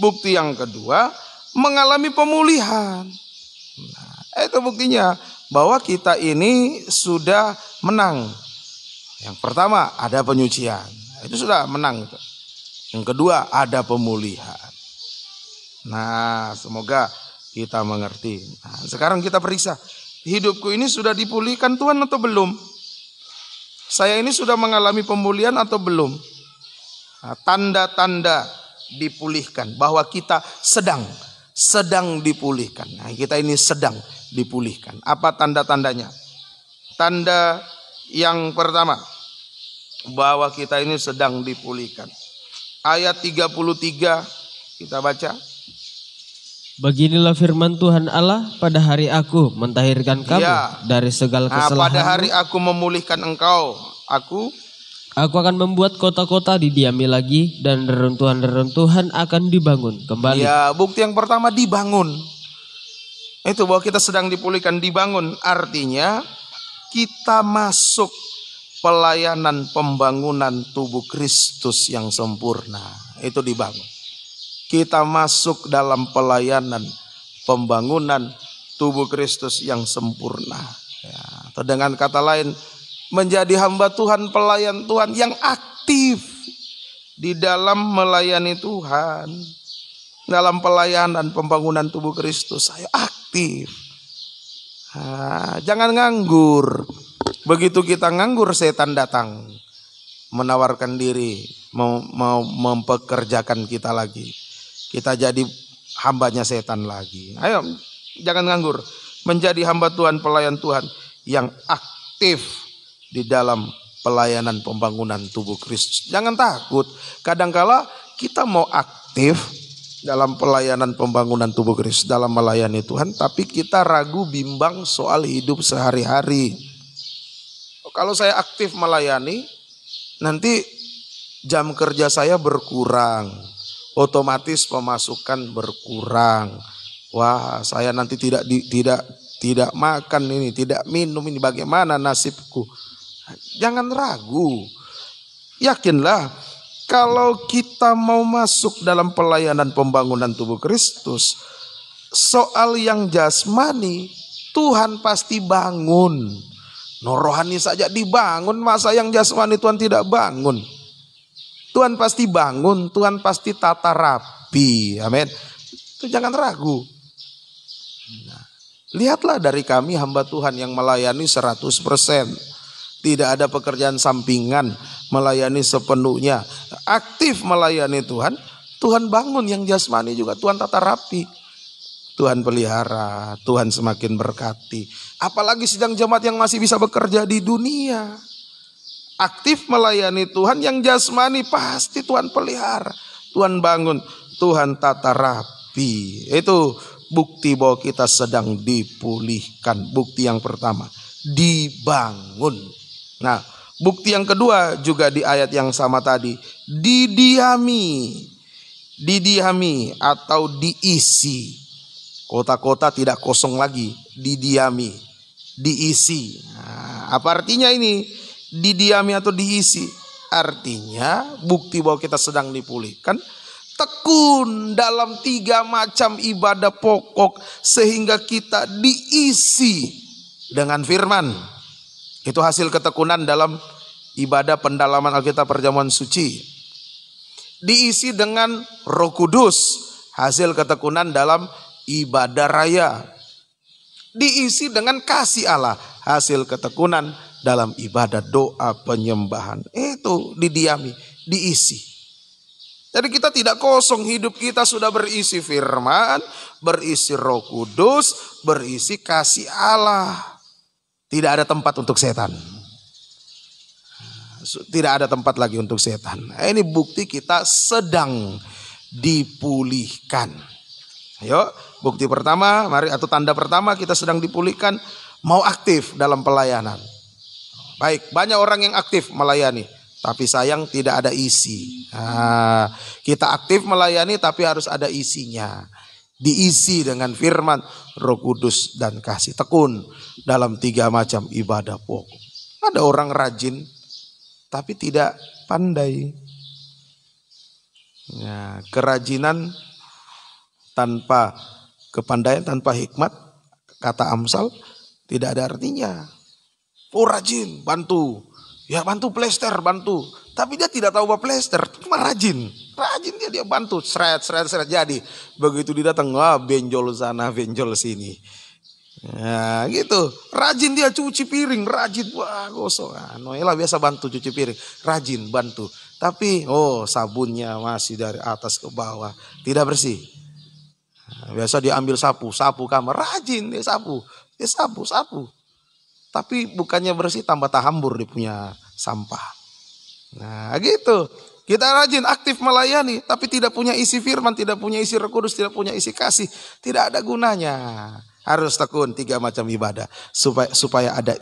bukti yang kedua mengalami pemulihan. Nah, itu buktinya bahwa kita ini sudah menang. Yang pertama ada penyucian, itu sudah menang. Yang kedua ada pemulihan. Nah, semoga kita mengerti. Nah, sekarang kita periksa, hidupku ini sudah dipulihkan Tuhan atau belum? Saya ini sudah mengalami pemulihan atau belum? Nah, tanda-tanda dipulihkan bahwa kita sedang dipulihkan. Nah, kita ini sedang dipulihkan. Apa tanda-tandanya? Tanda yang pertama bahwa kita ini sedang dipulihkan. Ayat 33 kita baca. Beginilah firman Tuhan Allah, pada hari aku mentahirkan kamu dari segala kesalahanmu. Pada hari aku memulihkan engkau, aku akan membuat kota-kota didiami lagi dan reruntuhan-reruntuhan akan dibangun kembali. Ya, bukti yang pertama dibangun. Itu bahwa kita sedang dipulihkan, dibangun. Artinya kita masuk pelayanan pembangunan tubuh Kristus yang sempurna. Itu dibangun. Kita masuk dalam pelayanan pembangunan tubuh Kristus yang sempurna. Ya, atau dengan kata lain, menjadi hamba Tuhan, pelayan Tuhan yang aktif di dalam melayani Tuhan. Dalam pelayanan pembangunan tubuh Kristus, saya aktif. Jangan nganggur. Begitu kita nganggur, setan datang menawarkan diri, mau mempekerjakan kita lagi. Kita jadi hambanya setan lagi. Ayo, jangan nganggur. Menjadi hamba Tuhan, pelayan Tuhan yang aktif di dalam pelayanan pembangunan tubuh Kristus. Jangan takut. Kadangkala kita mau aktif dalam pelayanan pembangunan tubuh Kristus, dalam melayani Tuhan, tapi kita ragu, bimbang soal hidup sehari-hari. Kalau saya aktif melayani, nanti jam kerja saya berkurang, otomatis pemasukan berkurang. Wah, saya nanti tidak makan ini, tidak minum ini, bagaimana nasibku? Jangan ragu. Yakinlah, kalau kita mau masuk dalam pelayanan pembangunan tubuh Kristus, soal yang jasmani Tuhan pasti bangun. Rohani saja dibangun, masa yang jasmani Tuhan tidak bangun? Tuhan pasti bangun, Tuhan pasti tata rapi. Amin. Itu jangan ragu. Nah, lihatlah dari kami hamba Tuhan yang melayani 100%. Tidak ada pekerjaan sampingan, melayani sepenuhnya. Aktif melayani Tuhan, Tuhan bangun yang jasmani juga, Tuhan tata rapi. Tuhan pelihara, Tuhan semakin berkati. Apalagi sidang jemaat yang masih bisa bekerja di dunia. Aktif melayani Tuhan, yang jasmani pasti Tuhan pelihara, Tuhan bangun, Tuhan tata rapi. Itu bukti bahwa kita sedang dipulihkan. Bukti yang pertama, dibangun. Nah, bukti yang kedua juga di ayat yang sama tadi, didiami. Didiami atau diisi. Kota-kota tidak kosong lagi, didiami, diisi. Nah, apa artinya ini? Didiami atau diisi? Artinya bukti bahwa kita sedang dipulihkan. Tekun dalam 3 macam ibadah pokok sehingga kita diisi dengan firman. Itu hasil ketekunan dalam ibadah pendalaman Alkitab perjamuan suci. Diisi dengan Roh Kudus, hasil ketekunan dalam ibadah raya. Diisi dengan kasih Allah, hasil ketekunan dalam ibadah doa penyembahan. Itu didiami, diisi. Jadi kita tidak kosong, hidup kita sudah berisi firman, berisi Roh Kudus, berisi kasih Allah. Tidak ada tempat untuk setan. Tidak ada tempat lagi untuk setan. Ini bukti kita sedang dipulihkan. Ayo, bukti pertama, mari, atau tanda pertama kita sedang dipulihkan, mau aktif dalam pelayanan. Baik, banyak orang yang aktif melayani, tapi sayang tidak ada isi. Nah, kita aktif melayani tapi harus ada isinya. Diisi dengan firman, Roh Kudus dan kasih. Tekun dalam 3 macam ibadah pokok. Ada orang rajin tapi tidak pandai. Nah, kerajinan tanpa kepandaian, tanpa hikmat, kata Amsal, tidak ada artinya. Oh, rajin, bantu. Ya bantu plester, bantu. Tapi dia tidak tahu apa plester, cuma rajin. Rajin dia bantu, seret jadi. Begitu dia datang, benjol sana, benjol sini. Nah gitu, rajin dia cuci piring, rajin, wah gosok. Noela biasa bantu cuci piring, rajin bantu. Tapi sabunnya masih dari atas ke bawah, tidak bersih. Biasa dia ambil sapu kamar, rajin dia sapu. Tapi bukannya bersih, tambah tahambur dia punya sampah. Nah gitu, kita rajin aktif melayani, tapi tidak punya isi firman, tidak punya isi Roh Kudus, tidak punya isi kasih, tidak ada gunanya. Harus tekun 3 macam ibadah supaya ada